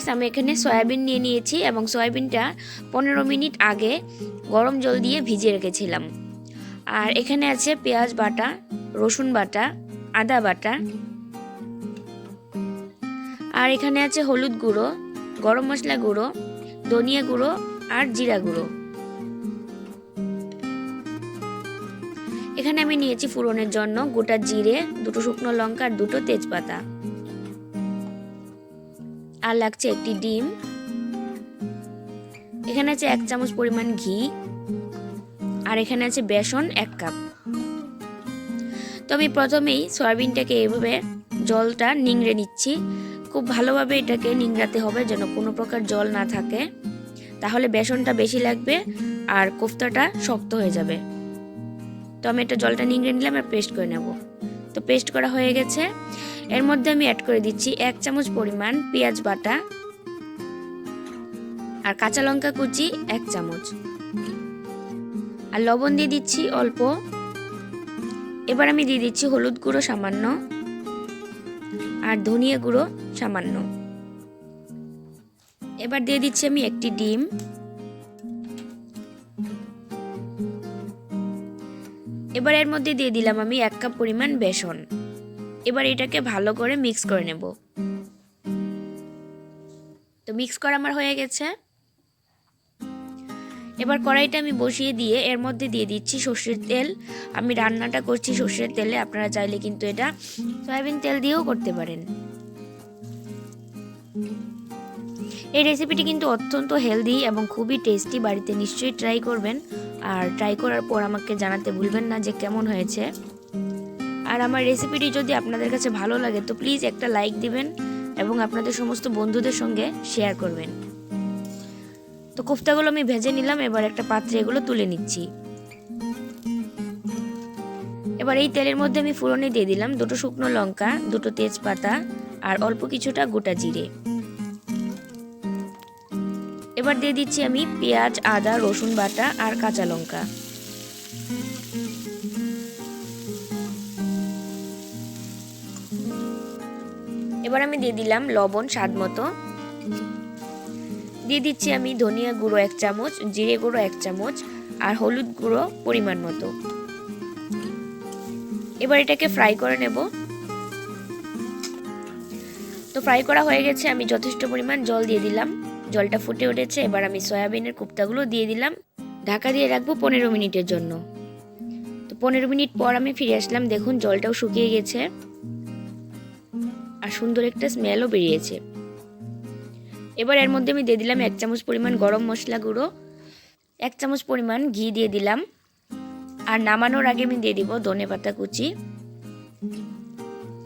Viewers, আমি এখানে soybean নিয়ে নিয়েছি এবং সয়াবিনটা 15 মিনিট আগে গরম জল দিয়ে ভিজিয়ে রেখেছিলাম। আর এখানে আছে পেঁয়াজ বাটা, রসুন বাটা, আদা বাটা, আর এখানে আছে হলুদ গুঁড়ো, গরম মশলা গুঁড়ো, ধনিয়া গুঁড়ো আর জিরা গুঁড়ো। এখানে আমি নিয়েছি ফোড়নের জন্য গোটা জিরে, 2টো শুকনো লঙ্কা আর 2টো তেজপাতা, আর লাগছে একটি ডিম। এখানে আছে 1 চামচ পরিমাণ ঘি, আর এখানে আছে বেসন 1 কাপ। তো আমি প্রথমেই সয়াবিনটাকে এইভাবে জলটা নিংড়ে নিচ্ছি। খুব ভালোভাবে এটাকে নিংড়াতে হবে যেন কোনো প্রকার জল না থাকে, তাহলে বেসনটা বেশি লাগবে আর কোফতাটা শক্ত হয়ে যাবে। তো আমি এটা জলটা নিংড়ে নিলাম আর পেস্ট করে নেব। তো পেস্ট করা হয়ে গেছে। এর মধ্যে আমি অ্যাড করে দিচ্ছি 1 চামচ পরিমাণ পেঁয়াজ বাটা আর কাঁচা লঙ্কা কুচি 1 চামচ, আর লবণ দিয়ে দিচ্ছি অল্প। এবার আমি দিয়ে দিচ্ছি হলুদ গুঁড়ো সামান্য আর ধনিয়া গুঁড়ো সামান্য। এবার দিয়ে দিচ্ছি আমি একটি ডিম। এবার এর মধ্যে দিয়ে দিলাম আমি 1 কাপ পরিমাণ বেসন। এবার এটাকে ভালো করে মিক্স করে নেব। তো মিক্স করা আমার হয়ে গেছে। এবার কড়াইটা আমি বসিয়ে দিয়ে এর মধ্যে দিয়ে দিচ্ছি সরষের তেল। আমি রান্নাটা করছি সরষের তেলে, আপনারা চাইলে কিন্তু এটা সয়াবিন তেল দিয়েও করতে পারেন। এই রেসিপিটি কিন্তু অত্যন্ত হেলদি এবং খুবই টেস্টি। বাড়িতে নিশ্চয়ই ট্রাই করবেন, আর ট্রাই করার পর আমাকে জানাতে ভুলবেন না যে কেমন হয়েছে। আর আমার রেসিপিটি যদি আপনাদের কাছে ভালো লাগে তো প্লিজ একটা লাইক দিবেন এবং আপনাদের সমস্ত বন্ধুদের সঙ্গে শেয়ার করবেন। তো কোফতাগুলো আমি ভেজে নিলাম। এবার একটা পাত্রে এগুলো তুলে নিচ্ছি। এবার এই তেলের মধ্যে আমি ফোড়নে দিয়ে দিলাম 2টো শুকনো লঙ্কা, 2টো তেজপাতা আর অল্প কিছুটা গোটা জিরে। এবার দিয়ে দিচ্ছি আমি পেঁয়াজ, আদা, রসুন বাটা আর কাঁচা লঙ্কা। এবার আমি দিয়ে দিলাম লবণ স্বাদ মতো। দিয়ে দিচ্ছি আমি ধনিয়া গুঁড়ো 1 চামচ, জিরে গুঁড়ো 1 চামচ আর হলুদ গুঁড়ো পরিমাণ মতো। এবার এটাকে ফ্রাই করে নেব। তো ফ্রাই করা হয়ে গেছে। আমি যথেষ্ট পরিমাণ জল দিয়ে দিলাম। জলটা ফুটে উঠেছে। এবার আমি সয়াবিনের কোফতাগুলো দিয়ে দিলাম। ঢাকা দিয়ে রাখবো 15 মিনিটের জন্য। তো 15 মিনিট পর আমি ফিরে আসলাম। দেখুন জলটাও শুকিয়ে গেছে আর সুন্দর একটা স্মেলও বেরিয়েছে। এবার এর মধ্যে আমি দিয়ে দিলাম 1 চামচ পরিমাণ গরম মশলা গুঁড়ো, 1 চামচ পরিমাণ ঘি দিয়ে দিলাম, আর নামানোর আগে আমি দিয়ে দিব ধনেপাতা কুচি।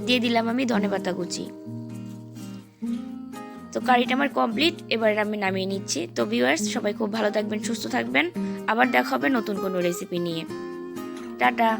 দিয়ে দিলাম আমি ধনেপাতা কুচি। তো কারিটা আমার কমপ্লিট। এবার আমি নামিয়ে নিচ্ছি। তো ভিউয়ার্স, সবাই খুব ভালো থাকবেন, সুস্থ থাকবেন। আবার দেখা হবে নতুন কোনো রেসিপি নিয়ে। টাটা।